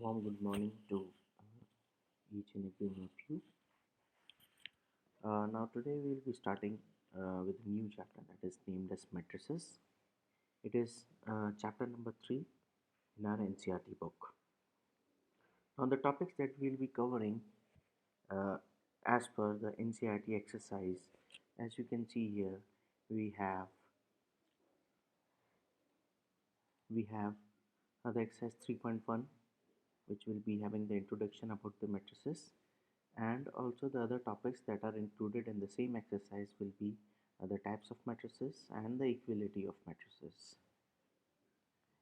Warm good morning to each and every one of you. Now today we will be starting with a new chapter that is named as Matrices. It is chapter number 3 in our NCRT book. Now the topics that we will be covering uh, as per the NCRT exercise, as you can see here, we have the exercise 3.1, which will be having the introduction about the matrices, and also the other topics that are included in the same exercise will be the types of matrices and the equality of matrices.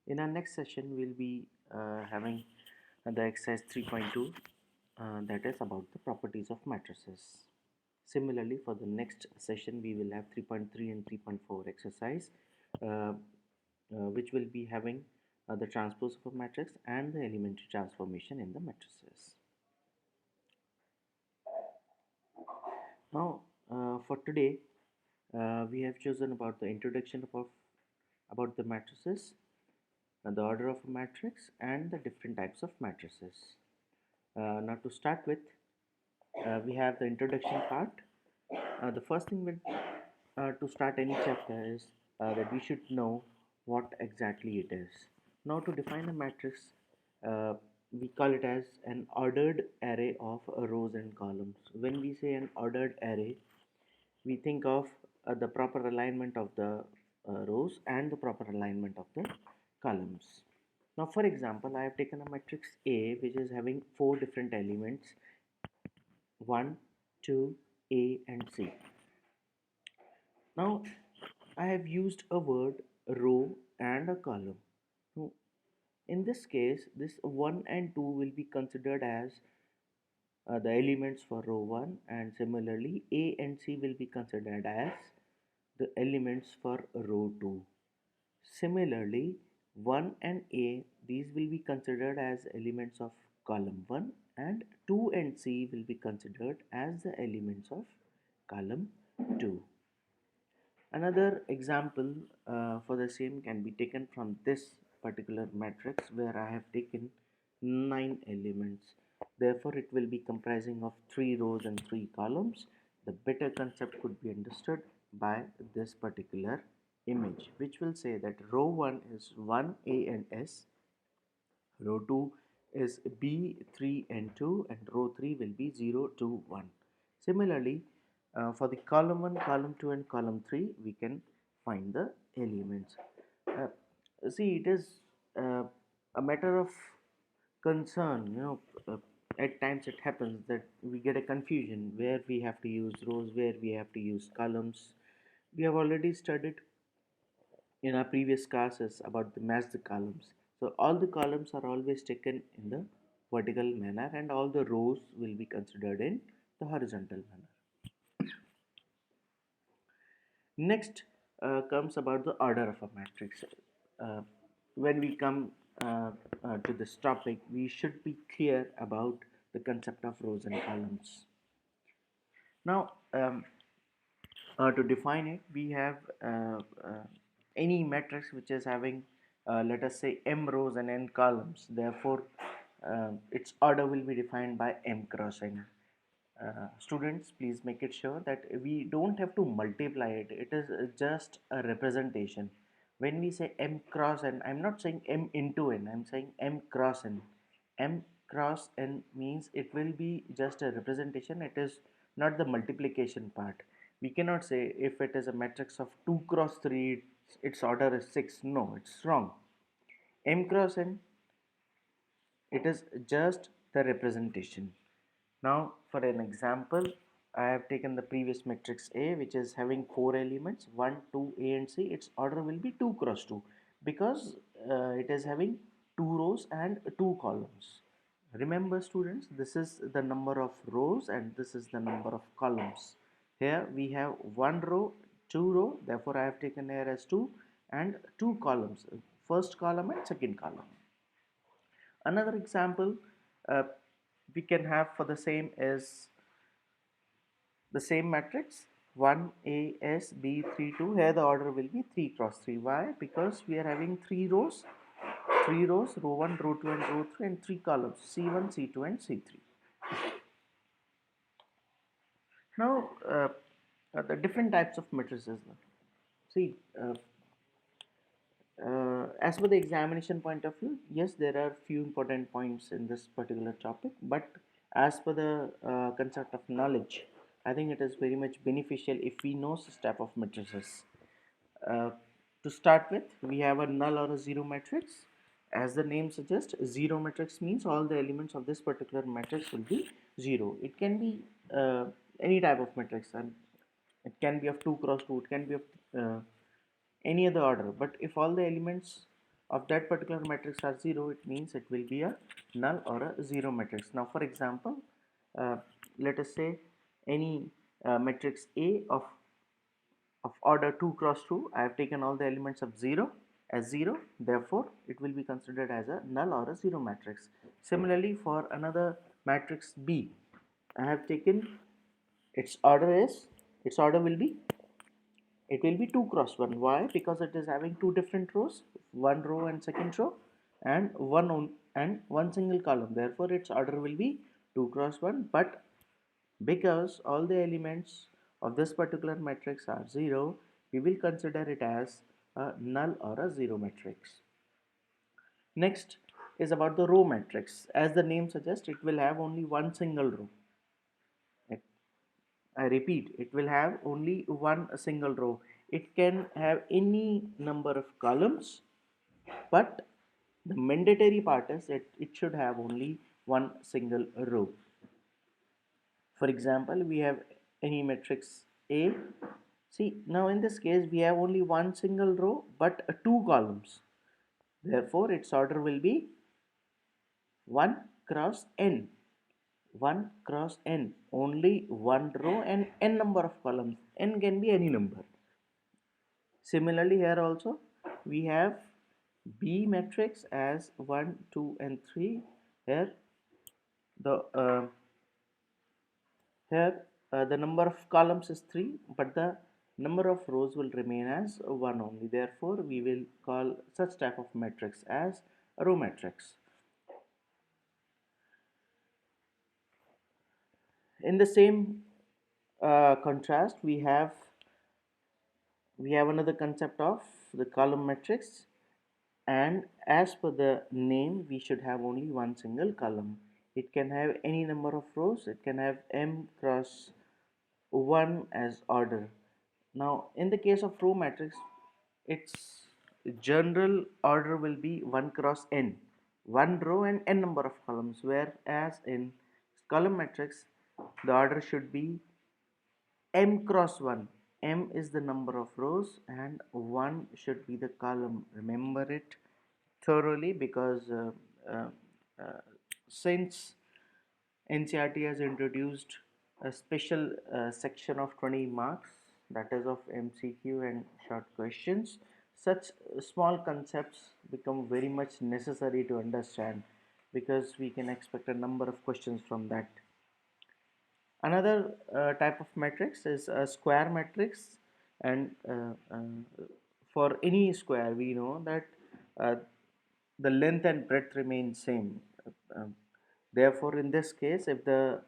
In our next session we'll be having the exercise 3.2, that is about the properties of matrices. Similarly, for the next session we will have 3.3 and 3.4 exercise, which will be having the transpose of a matrix and the elementary transformation in the matrices. Now, for today, we have chosen about the introduction of about the matrices, the order of a matrix, and the different types of matrices. Now, to start with, we have the introduction part. The first thing to start any chapter is that we should know what exactly it is. Now, to define a matrix, uh, we call it as an ordered array of rows and columns. When we say an ordered array, we think of the proper alignment of the rows and the proper alignment of the columns. Now, for example, I have taken a matrix A which is having four different elements: 1, 2, A, and C. Now, I have used a word row and a column. Now, in this case, this 1 and 2 will be considered as the elements for row 1, and similarly A and C will be considered as the elements for row 2. Similarly, 1 and A, these will be considered as elements of column 1, and 2 and C will be considered as the elements of column 2. Another example for the same can be taken from this particular matrix, where I have taken 9 elements. Therefore, it will be comprising of 3 rows and 3 columns. The better concept could be understood by this particular image, which will say that row 1 is 1, A, and S, row 2 is B, 3, and 2, and row 3 will be 0, 2, 1. Similarly, for the column 1, column 2, and column 3, we can find the elements. See, it is a matter of concern, at times it happens that we get a confusion where we have to use rows, where we have to use columns. We have already studied in our previous classes about the match the columns. So all the columns are always taken in the vertical manner, and all the rows will be considered in the horizontal manner. Next comes about the order of a matrix. Uh, when we come to this topic, we should be clear about the concept of rows and columns. Now, to define it, we have any matrix which is having, let us say, m rows and n columns. Therefore, its order will be defined by m cross n. Students, please make it sure that we don't have to multiply it. It is just a representation. When we say m cross n, I'm not saying m into n, I'm saying m cross n. M cross n means it will be just a representation. It is not the multiplication part. We cannot say if it is a matrix of 2 cross 3, its order is 6. No, it's wrong. M cross n, it is just the representation. Now, for an example, I have taken the previous matrix A, which is having 4 elements: 1, 2, A, and C. Its order will be 2 cross 2 because it is having 2 rows and 2 columns. Remember, students, this is the number of rows and this is the number of columns. Here we have 1 row, 2 row, therefore I have taken here as 2, and 2 columns, first column and second column. Another example uh, we can have for the same is the same matrix 1 A S B 3 2. Here the order will be 3 cross 3. Why? Because we are having 3 rows three rows, row 1, row 2 and row 3, and three columns, C1, C2 and C3. Now the different types of matrices. See, as per the examination point of view, yes, there are few important points in this particular topic, but as per the concept of knowledge, I think it is very much beneficial if we know this type of matrices. Uh, to start with, we have a null or a zero matrix. As the name suggests, zero matrix means all the elements of this particular matrix will be zero. It can be any type of matrix, and it can be of 2 cross 2, it can be of uh, any other order, but if all the elements of that particular matrix are 0, it means it will be a null or a zero matrix. Now for example, uh, let us say any matrix A of order 2 cross 2, I have taken all the elements of 0 as 0, therefore it will be considered as a null or a zero matrix. Similarly, for another matrix B, I have taken its order as, its order will be, it will be 2 cross 1. Why? Because it is having two different rows, one row and second row, and one single column. Therefore its order will be 2 cross 1. But because all the elements of this particular matrix are 0, we will consider it as a null or a zero matrix. Next is about the row matrix. As the name suggests, it will have only one single row. I repeat, it will have only one single row. It can have any number of columns, but the mandatory part is it should have only one single row. For example, we have any matrix A. See, now in this case, we have only one single row, but two columns. Therefore, its order will be 1 cross n. 1 cross n, only one row and n number of columns. N can be any number. Similarly, here also we have B matrix as 1, 2 and 3. Here the the number of columns is 3, but the number of rows will remain as 1 only. Therefore, we will call such type of matrix as a row matrix. In the same contrast, we have another concept of the column matrix, and as per the name, we should have only one single column. It can have any number of rows. It can have m cross 1 as order. Now in the case of row matrix, its general order will be 1 cross n, one row and n number of columns, whereas in column matrix the order should be m cross 1. M is the number of rows and 1 should be the column. Remember it thoroughly, because uh, uh, since NCRT has introduced a special section of 20 marks, that is of MCQ and short questions, such small concepts become very much necessary to understand, because we can expect a number of questions from that. Another type of matrix is a square matrix, and for any square we know that uh, the length and breadth remain same. Therefore, in this case, if the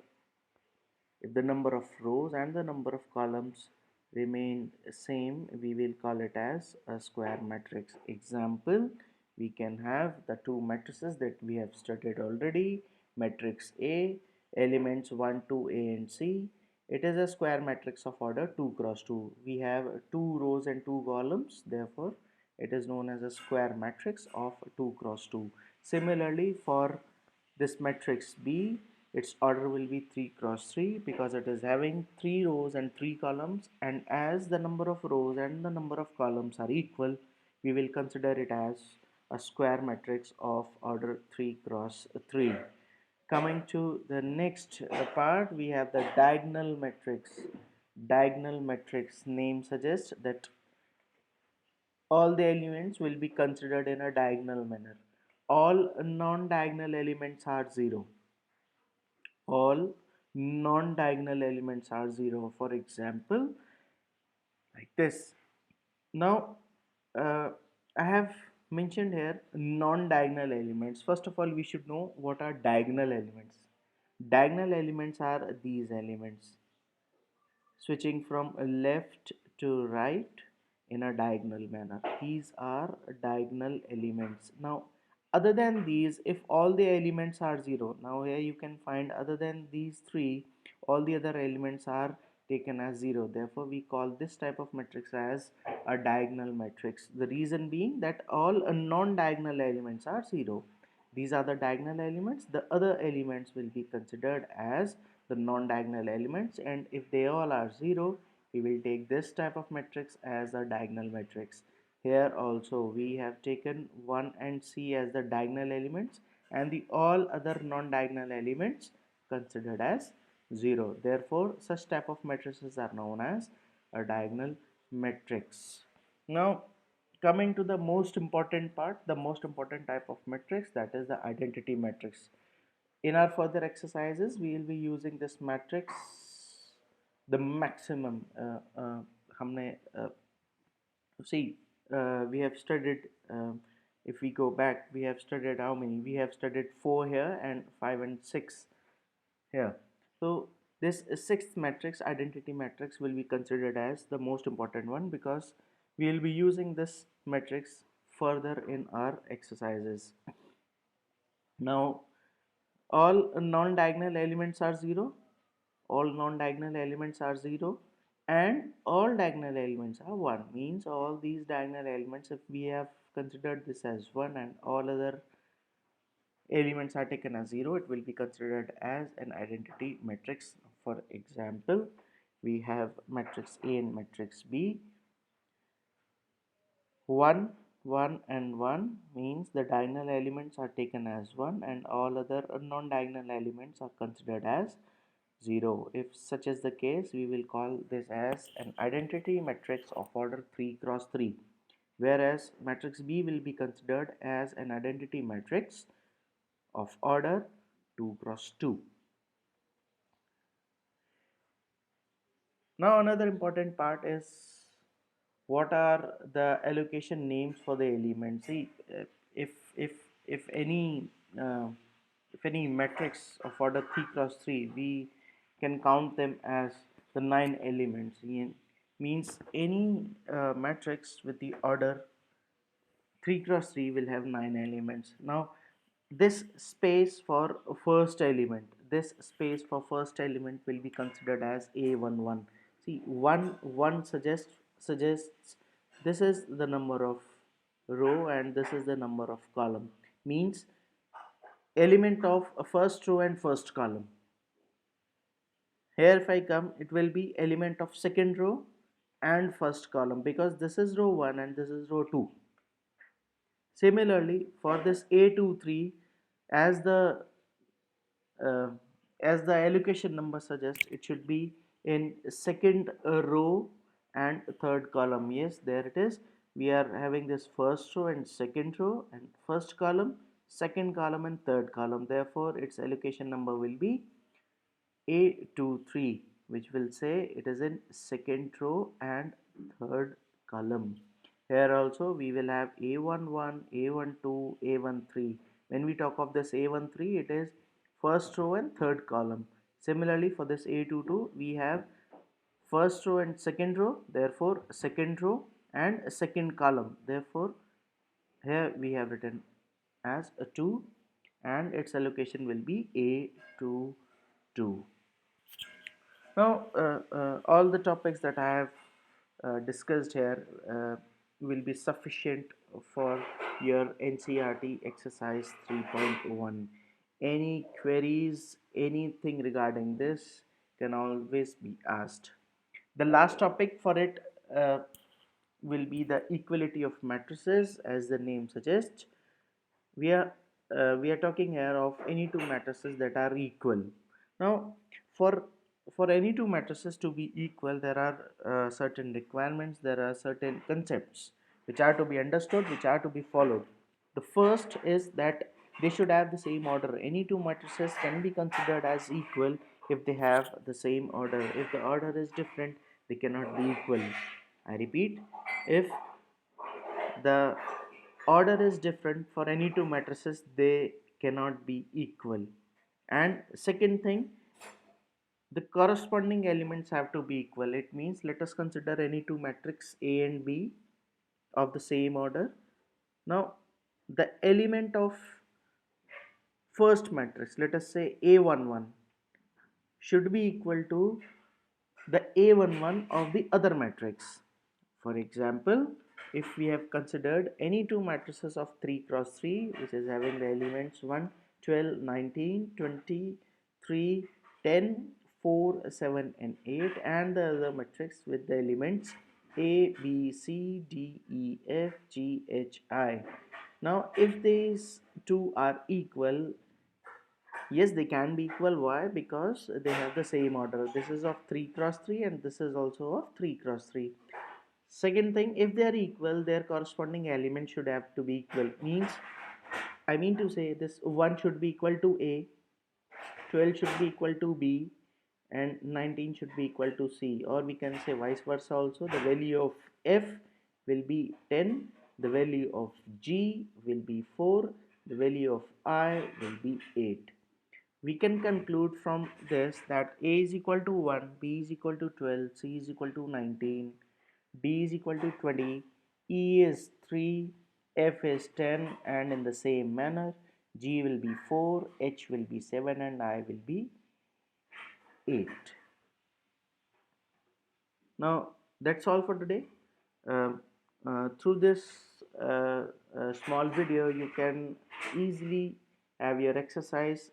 number of rows and the number of columns remain same, we will call it as a square matrix. Example, we can have the two matrices that we have studied already. Matrix A, elements 1, 2, A and C. It is a square matrix of order 2 cross 2. We have two rows and two columns, therefore it is known as a square matrix of 2 cross 2. Similarly, for this matrix B, its order will be 3 cross 3, because it is having 3 rows and 3 columns, and as the number of rows and the number of columns are equal, we will consider it as a square matrix of order 3 cross 3. Coming to the next part, we have the diagonal matrix. Diagonal matrix name suggests that all the elements will be considered in a diagonal manner. All non-diagonal elements are 0. All non-diagonal elements are 0. For example, like this. Now, I have mentioned here non-diagonal elements. First of all, we should know what are diagonal elements. Diagonal elements are these elements switching from left to right in a diagonal manner. These are diagonal elements. Now, other than these, if all the elements are 0, now here you can find other than these three, all the other elements are taken as 0. Therefore, we call this type of matrix as a diagonal matrix. The reason being that all non-diagonal elements are 0. These are the diagonal elements. The other elements will be considered as the non-diagonal elements, and if they all are 0, we will take this type of matrix as a diagonal matrix. Here also we have taken 1 and C as the diagonal elements, and the all other non-diagonal elements considered as 0. Therefore, such type of matrices are known as a diagonal matrix. Now, coming to the most important part, the most important type of matrix, that is the identity matrix. In our further exercises, we will be using this matrix, the maximum. हमने see, we have studied. If we go back, we have studied how many? We have studied 4 here and 5 and 6 here. So this sixth matrix, identity matrix, will be considered as the most important one because we will be using this matrix further in our exercises. Now, all non-diagonal elements are 0, all non-diagonal elements are 0, and all diagonal elements are 1. Means all these diagonal elements, if we have considered this as 1 and all other elements are taken as 0, it will be considered as an identity matrix. For example, we have matrix A and matrix B. 1, 1 and 1 means the diagonal elements are taken as 1 and all other non-diagonal elements are considered as 0. If such is the case, we will call this as an identity matrix of order 3 cross 3, whereas matrix B will be considered as an identity matrix of order 2 cross 2. Now another important part is what are the allocation names for the elements. See, if if if any uh, if any matrix of order 3 cross 3, we can count them as the 9 elements. Means any matrix with the order 3 cross 3 will have 9 elements. Now this space for first element, this space for first element will be considered as A11. See, 1 suggests this is the number of row and this is the number of column. Means element of a first row and first column. Here if I come, it will be element of second row and first column because this is row 1 and this is row 2. Similarly, for this A23, as the uh, as the allocation number suggests, it should be in second row and third column. Yes, there it is. We are having this first row and second row and first column, second column and third column. Therefore, its allocation number will be A23, which will say it is in second row and third column. Here also we will have A11, A12, A13. When we talk of this A13, it is first row and third column. Similarly, for this A22, we have first row and second row, therefore second row and second column. Therefore, here we have written as a 2 and its allocation will be A22. Now, all the topics that I have discussed here will be sufficient for your NCERT exercise 3.1. Any queries, anything regarding this can always be asked. The last topic for it will be the equality of matrices, as the name suggests. We are talking here of any two matrices that are equal. Now, for any two matrices to be equal, there are certain requirements, there are certain concepts which are to be understood, which are to be followed. The first is that they should have the same order. Any two matrices can be considered as equal if they have the same order. If the order is different, they cannot be equal. I repeat, if the order is different for any two matrices, they cannot be equal. And second thing, the corresponding elements have to be equal. It means, let us consider any two matrix A and B of the same order. Now the element of first matrix, let us say A11, should be equal to the A11 of the other matrix. For example, if we have considered any two matrices of 3 cross 3, which is having the elements 1, 12, 19, 20, 3, 10, 4, 7 and 8, and the other matrix with the elements A, B, C, D, E, F, G, H, I. Now if these two are equal, yes, they can be equal. Why? Because they have the same order. This is of 3 cross 3 and this is also of 3 cross 3. Second thing, if they are equal, their corresponding element should have to be equal. Means, I mean to say, this 1 should be equal to A, 12 should be equal to B, and 19 should be equal to C. Or we can say vice versa also. The value of F will be 10, the value of G will be 4, the value of I will be 8. We can conclude from this that A is equal to 1, B is equal to 12, C is equal to 19, D is equal to 20, E is 3, F is 10, and in the same manner G will be 4, H will be 7, and I will be 8. Now that's all for today. Um, through this small video, you can easily have your exercise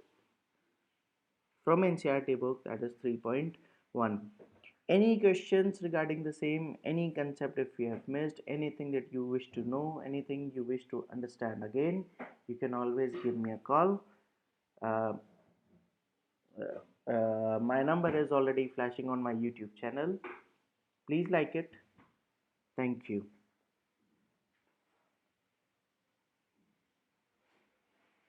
from NCERT book, that is 3.1. Any questions regarding the same, any concept if you have missed, anything that you wish to know, anything you wish to understand again, you can always give me a call. Uh, my number is already flashing on my YouTube channel. Please like it. Thank you.